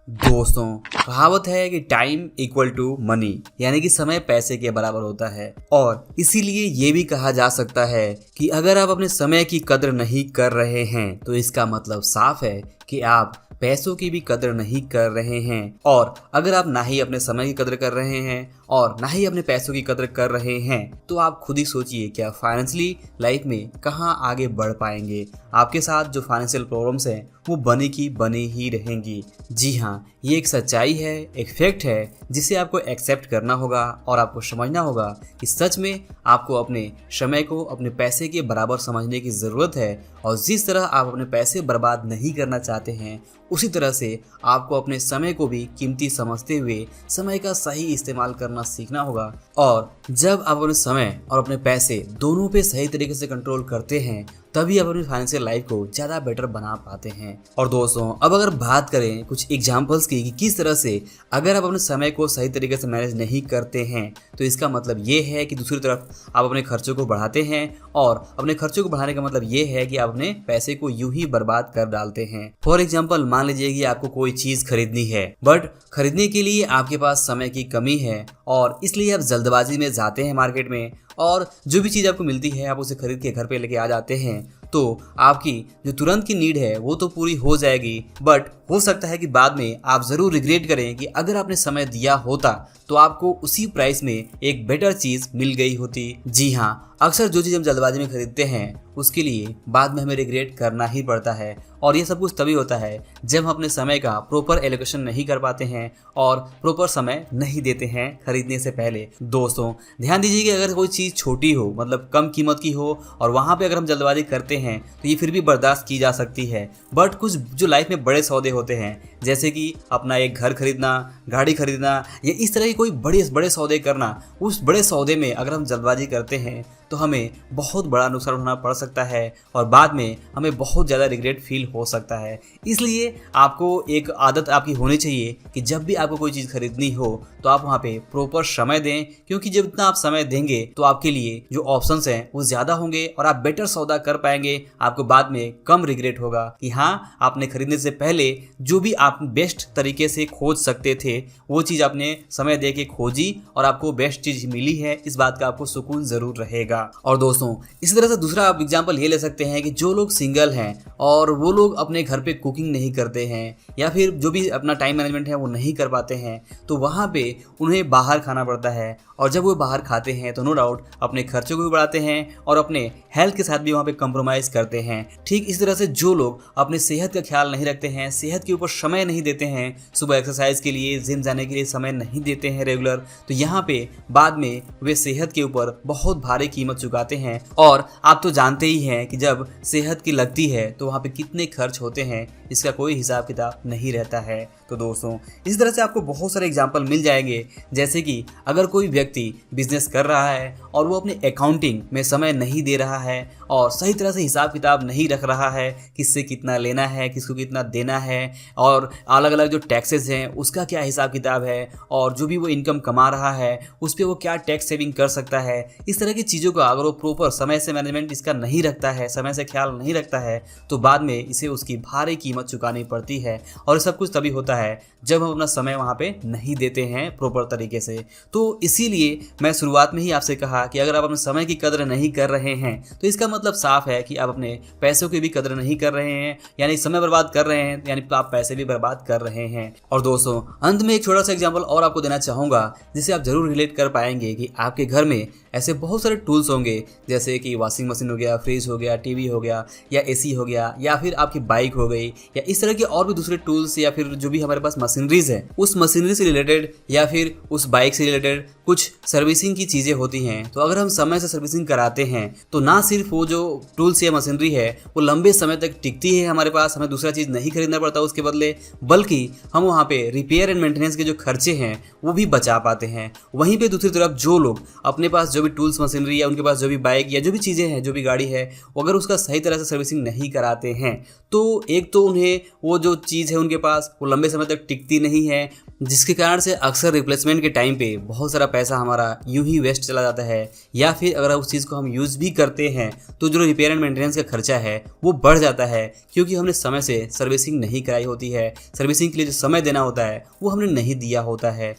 दोस्तों, कहावत है कि टाइम इक्वल टू मनी, यानी कि समय पैसे के बराबर होता है। और इसीलिए ये भी कहा जा सकता है कि अगर आप अपने समय की कदर नहीं कर रहे हैं तो इसका मतलब साफ है कि आप पैसों की भी कदर नहीं कर रहे हैं। और अगर आप ना ही अपने समय की कदर कर रहे हैं और ना ही अपने पैसों की कदर कर रहे हैं तो आप खुद ही सोचिए कि आप फाइनेंशियली लाइफ में कहाँ आगे बढ़ पाएंगे। आपके साथ जो फाइनेंशियल प्रॉब्लम्स हैं वो बनी की बनी ही रहेंगी। जी हाँ, ये एक सच्चाई है, एक फैक्ट है जिसे आपको एक्सेप्ट करना होगा और आपको समझना होगा कि सच में आपको अपने समय को अपने पैसे के बराबर समझने की ज़रूरत है। और जिस तरह आप अपने पैसे बर्बाद नहीं करना चाहते हैं उसी तरह से आपको अपने समय को भी कीमती समझते हुए समय का सही इस्तेमाल करना सीखना होगा। और जब आप अपने समय और अपने पैसे दोनों पे सही तरीके से कंट्रोल करते हैं तभी आप अपनी फाइनेंशियल लाइफ को ज़्यादा बेटर बना पाते हैं। और दोस्तों, अब अगर बात करें कुछ एग्जांपल्स की कि किस तरह से अगर आप अपने समय को सही तरीके से मैनेज नहीं करते हैं तो इसका मतलब ये है कि दूसरी तरफ आप अपने खर्चों को बढ़ाते हैं। और अपने खर्चों को बढ़ाने का मतलब ये है कि आप अपने पैसे को यूं ही बर्बाद कर डालते हैं। फॉर एग्जाम्पल, मान लीजिए कि आपको कोई चीज़ खरीदनी है बट खरीदने के लिए आपके पास समय की कमी है और इसलिए आप जल्दबाजी में जाते हैं मार्केट में और जो भी चीज़ आपको मिलती है आप उसे खरीद के घर पे लेके आ जाते हैं। तो आपकी जो तुरंत की नीड है वो तो पूरी हो जाएगी, बट हो सकता है कि बाद में आप ज़रूर रिग्रेट करें कि अगर आपने समय दिया होता तो आपको उसी प्राइस में एक बेटर चीज़ मिल गई होती। जी हाँ, अक्सर जो चीज़ हम जल्दबाजी में खरीदते हैं उसके लिए बाद में हमें रिग्रेट करना ही पड़ता है। और ये सब कुछ तभी होता है जब हम अपने समय का प्रॉपर एलोकेशन नहीं कर पाते हैं और प्रॉपर समय नहीं देते हैं खरीदने से पहले। दोस्तों, ध्यान दीजिए कि अगर कोई चीज़ छोटी हो, मतलब कम कीमत की हो, और वहाँ पे अगर हम जल्दबाजी करते हैं तो ये फिर भी बर्दाश्त की जा सकती है। बट कुछ जो लाइफ में बड़े सौदे होते हैं जैसे कि अपना एक घर खरीदना, गाड़ी खरीदना या इस तरह की कोई बड़े सौदे करना, उस बड़े सौदे में अगर हम जल्दबाजी करते हैं तो हमें बहुत बड़ा नुकसान उठाना पड़ सकता है और बाद में हमें बहुत ज़्यादा रिग्रेट फील हो सकता है। इसलिए आपको एक आदत आपकी होनी चाहिए कि जब भी आपको कोई चीज़ खरीदनी हो तो आप वहाँ पे प्रॉपर समय दें, क्योंकि जब इतना आप समय देंगे तो आपके लिए जो ऑप्शंस हैं वो ज़्यादा होंगे और आप बेटर सौदा कर पाएंगे। आपको बाद में कम रिग्रेट होगा कि हाँ, आपने खरीदने से पहले जो भी आप बेस्ट तरीके से खोज सकते थे वो चीज़ आपने समय दे के खोजी और आपको बेस्ट चीज़ मिली है। इस बात का आपको सुकून ज़रूर रहेगा। और दोस्तों, इसी तरह से दूसरा आप एग्जांपल ये ले सकते हैं कि जो लोग सिंगल हैं और वो लोग अपने घर पे कुकिंग नहीं करते हैं या फिर जो भी अपना टाइम मैनेजमेंट है वो नहीं कर पाते हैं तो वहाँ पे उन्हें बाहर खाना पड़ता है। और जब वो बाहर खाते हैं तो नो डाउट अपने खर्चों को भी बढ़ाते हैं और अपने हेल्थ के साथ भी वहाँ पे कंप्रोमाइज़ करते हैं। ठीक इस तरह से जो लोग अपने सेहत का ख्याल नहीं रखते हैं, सेहत के ऊपर समय नहीं देते हैं, सुबह एक्सरसाइज के लिए, जिम जाने के लिए समय नहीं देते हैं रेगुलर, तो यहाँ पे बाद में वे सेहत के ऊपर बहुत भारी कीमत चुकाते हैं। और आप तो जानते ही हैं कि जब सेहत की लगती है तो वहाँ पे कितने खर्च होते हैं, इसका कोई हिसाब किताब नहीं रहता है। तो दोस्तों, इस तरह से आपको बहुत सारे एग्जाम्पल मिल जाएंगे। जैसे कि अगर कोई व्यक्ति बिजनेस कर रहा है और वो अपने अकाउंटिंग में समय नहीं दे रहा है और सही तरह से हिसाब किताब नहीं रख रहा है, किससे कितना लेना है, किसको कितना देना है, और अलग अलग जो टैक्सेस हैं उसका क्या हिसाब किताब है, और जो भी वो इनकम कमा रहा है उस पर वो क्या टैक्स सेविंग कर सकता है, इस तरह की चीज़ों का अगर वो प्रॉपर समय से मैनेजमेंट इसका नहीं रखता है, समय से ख्याल नहीं रखता है, तो बाद में इसे उसकी भारी कीमत चुकानी पड़ती है। और सब कुछ तभी होता है जब हम अपना समय वहाँ पे नहीं देते हैं प्रॉपर तरीके से। तो इसीलिए मैं शुरुआत में ही आपसे कहा कि अगर आप अपने समय की कदर नहीं कर रहे हैं तो इसका मतलब साफ है कि आप अपने पैसों की भी कदर नहीं कर रहे हैं, यानी समय बर्बाद कर रहे हैं, यानी आप पैसे भी बर्बाद कर रहे हैं। और दोस्तों, अंत में एक छोटा सा एग्जाम्पल और आपको देना चाहूँगा जिसे आप जरूर रिलेट कर पाएंगे कि आपके घर में ऐसे बहुत सारे टूल्स होंगे जैसे कि वॉशिंग मशीन हो गया, फ्रिज हो गया, टीवी हो गया, या एसी हो गया, या फिर आपकी बाइक हो गई, या इस तरह के और भी दूसरे टूल्स, या फिर जो भी हमारे पास मशीनरीज है उस मशीनरी से रिलेटेड या फिर उस बाइक से रिलेटेड कुछ सर्विसिंग की चीज़ें होती हैं। तो अगर हम समय से सर्विसिंग कराते हैं तो ना सिर्फ वो जो टूल्स या मशीनरी है वो लंबे समय तक टिकती है हमारे पास, हमें दूसरा चीज़ नहीं खरीदना पड़ता उसके बदले, बल्कि हम वहाँ पे रिपेयर एंड मेंटेनेंस के जो खर्चे हैं वो भी बचा पाते हैं। वहीं पे दूसरी तरफ जो लोग अपने पास जो भी टूल्स मशीनरी या उनके पास जो भी बाइक या जो भी चीज़ें हैं, जो भी गाड़ी है, वो अगर उसका सही तरह से सर्विसिंग नहीं कराते हैं तो एक तो उन्हें वो जो चीज़ है उनके पास वो लंबे समय तक टिकती नहीं है, जिसके कारण से अक्सर रिप्लेसमेंट के टाइम पे बहुत सारा पैसा हमारा यूं ही वेस्ट चला जाता है। या फिर अगर उस चीज़ को हम यूज़ भी करते हैं तो जो रिपेयर एंड मेंटेनेंस का खर्चा है वो बढ़ जाता है, क्योंकि हमने समय से सर्विसिंग नहीं कराई होती है। सर्विसिंग के लिए जो समय देना होता है वो हमने नहीं दिया होता है।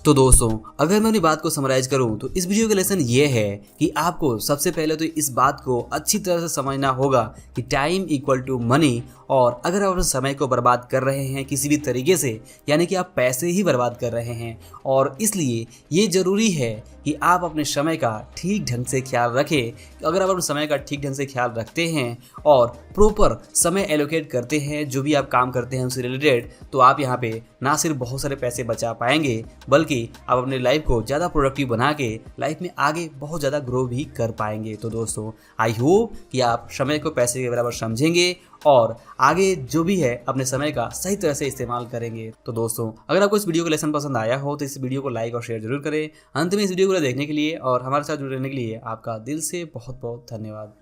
तो दोस्तों, अगर मैं अपनी बात को समराइज करूं तो इस वीडियो का लेसन ये है कि आपको सबसे पहले तो इस बात को अच्छी तरह से समझना होगा कि टाइम इक्वल टू मनी। और अगर आप अपने समय को बर्बाद कर रहे हैं किसी भी तरीके से, यानी कि आप पैसे ही बर्बाद कर रहे हैं, और इसलिए ये ज़रूरी है कि आप अपने समय का ठीक ढंग से ख्याल रखें। अगर आप अपने समय का ठीक ढंग से ख्याल रखते हैं और प्रॉपर समय एलोकेट करते हैं जो भी आप काम करते हैं उससे रिलेटेड, तो आप यहाँ पे ना सिर्फ बहुत सारे पैसे बचा पाएंगे, बल्कि आप अपने लाइफ को ज़्यादा प्रोडक्टिव बना के लाइफ में आगे बहुत ज़्यादा ग्रो भी कर पाएंगे। तो दोस्तों, आई होप कि आप समय को पैसे के बराबर समझेंगे और आगे जो भी है अपने समय का सही तरह से इस्तेमाल करेंगे। तो दोस्तों, अगर आपको इस वीडियो का लेसन पसंद आया हो तो इस वीडियो को लाइक और शेयर जरूर करें। अंत में इस वीडियो को देखने के लिए और हमारे साथ जुड़े रहने के लिए आपका दिल से बहुत बहुत धन्यवाद।